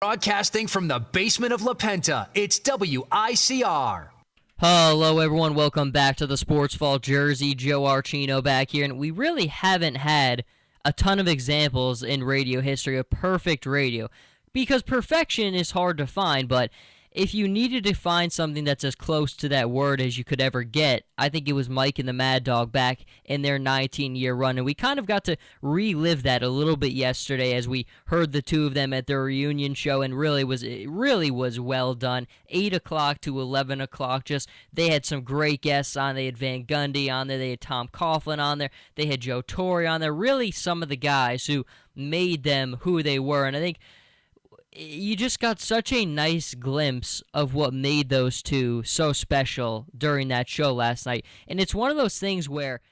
Broadcasting from the basement of La Penta, it's WICR. Hello, everyone. Welcome back to the Sports Vault Jersey. Joe Archino back here, and we really haven't had a ton of examples in radio history of perfect radio because perfection is hard to find, but if you needed to find something that's as close to that word as you could ever get, I think it was Mike and the Mad Dog back in their 19-year run. And we kind of got to relive that a little bit yesterday as we heard the two of them at their reunion show, and it really was well done. 8 o'clock to 11 o'clock. Just they had some great guests on. They had Van Gundy on there. They had Tom Coughlin on there. They had Joe Torre on there. Really some of the guys who made them who they were. And I think you just got such a nice glimpse of what made those two so special during that show last night. And it's one of those things where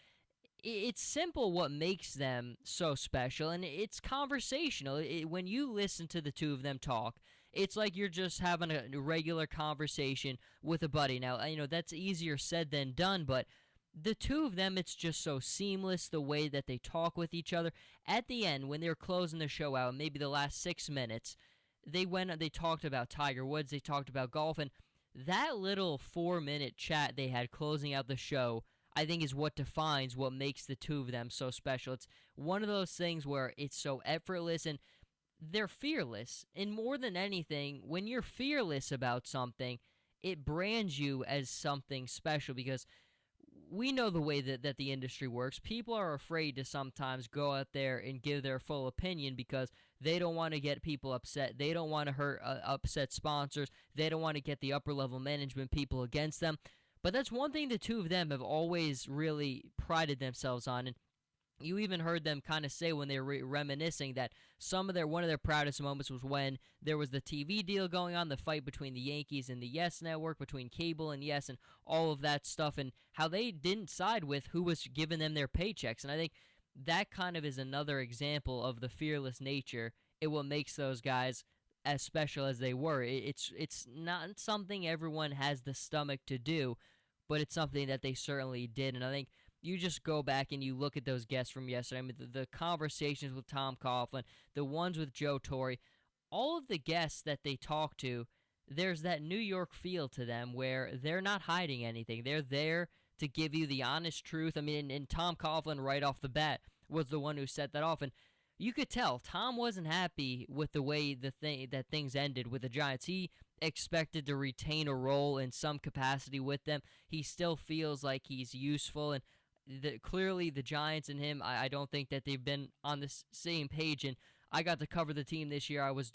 it's simple what makes them so special, and it's conversational. When you listen to the two of them talk, it's like you're just having a regular conversation with a buddy. Now, that's easier said than done, but the two of them, it's just so seamless the way that they talk with each other. At the end, when they were closing the show out, maybe the last 6 minutes, they talked about Tiger Woods, they talked about golf, and that little 4-minute chat they had closing out the show, I think is what defines what makes the two of them so special. It's one of those things where it's so effortless and they're fearless. And more than anything, when you're fearless about something, it brands you as something special because we know the way that the industry works. People are afraid to sometimes go out there and give their full opinion because they don't want to get people upset. They don't want to hurt upset sponsors. They don't want to get the upper-level management people against them. But that's one thing the two of them have always really prided themselves on. And you even heard them kind of say when they were reminiscing that one of their proudest moments was when there was the TV deal going on, the fight between the Yankees and the Yes Network, between cable and Yes, and all of that stuff, and how they didn't side with who was giving them their paychecks. And I think that kind of is another example of the fearless nature. What makes those guys as special as they were. It's not something everyone has the stomach to do, but it's something that they certainly did. And I think you just go back and you look at those guests from yesterday. I mean, the conversations with Tom Coughlin, the ones with Joe Torre, all of the guests that they talk to, there's that New York feel to them where they're not hiding anything. They're there to give you the honest truth. I mean, and Tom Coughlin right off the bat was the one who set that off. And you could tell Tom wasn't happy with the way that things ended with the Giants. He expected to retain a role in some capacity with them. He still feels like he's useful, and clearly the Giants and him, I don't think that they've been on the same page. And I got to cover the team this year. I was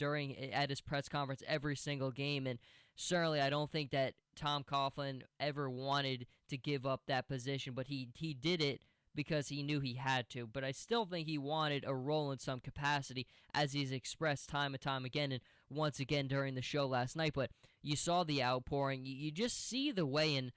at his press conference every single game, and certainly I don't think that Tom Coughlin ever wanted to give up that position, but he did it because he knew he had to. But I still think he wanted a role in some capacity, as he's expressed time and time again, and once again during the show last night. But you saw the outpouring. You just see the way, and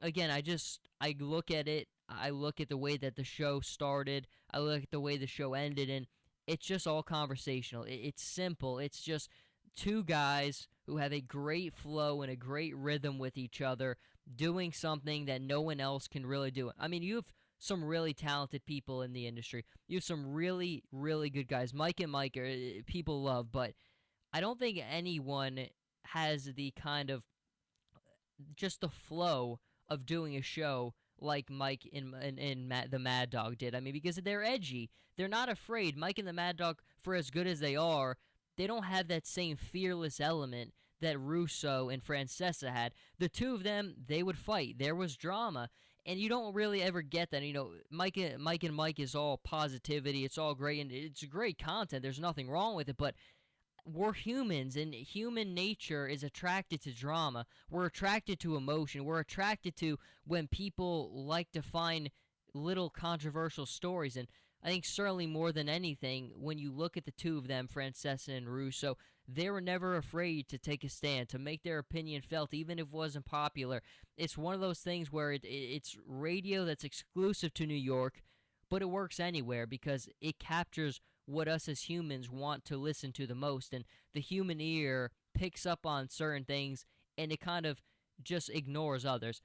again, I look at it. I look at the way that the show started. I look at the way the show ended, and it's just all conversational. It's simple. It's just two guys who have a great flow and a great rhythm with each other, doing something that no one else can really do. I mean, you have some really talented people in the industry. You have some really, really good guys. Mike and Mike are people love, but I don't think anyone has the kind of just the flow of doing a show like Mike and the Mad Dog did. I mean, because they're edgy. They're not afraid. Mike and the Mad Dog, for as good as they are, they don't have that same fearless element that Russo and Francesa had. The two of them, they would fight. There was drama. And you don't really ever get that. Mike and Mike is all positivity. It's all great, and it's great content. There's nothing wrong with it, but we're humans, and human nature is attracted to drama. We're attracted to emotion. We're attracted to when people like to find little controversial stories. And I think certainly more than anything, when you look at the two of them, Francesa and Russo, they were never afraid to take a stand, to make their opinion felt, even if it wasn't popular. It's one of those things where it's radio that's exclusive to New York, but it works anywhere because it captures what us as humans want to listen to the most. And the human ear picks up on certain things and it kind of just ignores others.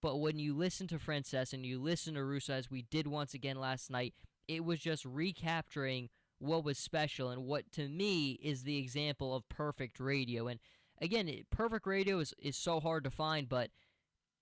But when you listen to Frances and you listen to Russo, as we did once again last night, it was just recapturing what was special and what to me is the example of perfect radio. And again, perfect radio is so hard to find, but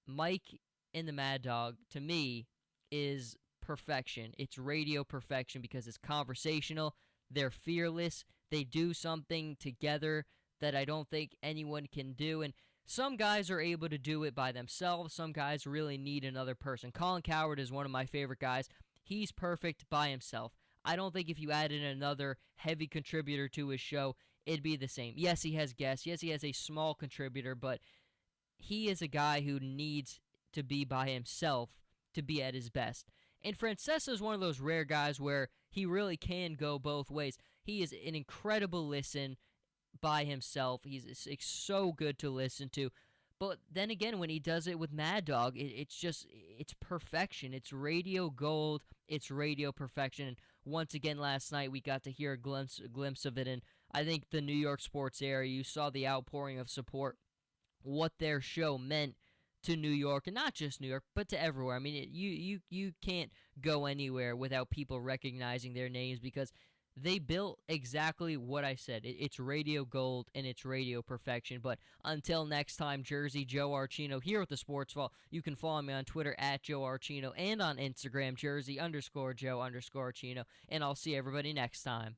Mike and the Mad Dog, to me, is perfection. It's radio perfection because it's conversational. They're fearless. They do something together that I don't think anyone can do. And some guys are able to do it by themselves. Some guys really need another person. Colin Cowherd is one of my favorite guys. He's perfect by himself. I don't think if you added another heavy contributor to his show, it'd be the same. Yes, he has guests. Yes, he has a small contributor, but he is a guy who needs to be by himself to be at his best. And Francesa is one of those rare guys where he really can go both ways. He is an incredible listen by himself. He's so good to listen to. But then again, when he does it with Mad Dog, it's perfection. It's radio gold. It's radio perfection. And once again, last night we got to hear a glimpse of it. And I think the New York sports area, you saw the outpouring of support, what their show meant to New York, and not just New York, but to everywhere. I mean, you can't go anywhere without people recognizing their names because they built exactly what I said. It's radio gold and it's radio perfection. But until next time, Jersey Joe Archino here with the Sports Vault. You can follow me on Twitter at Joe Archino and on Instagram, Jersey_Joe_Archino. And I'll see everybody next time.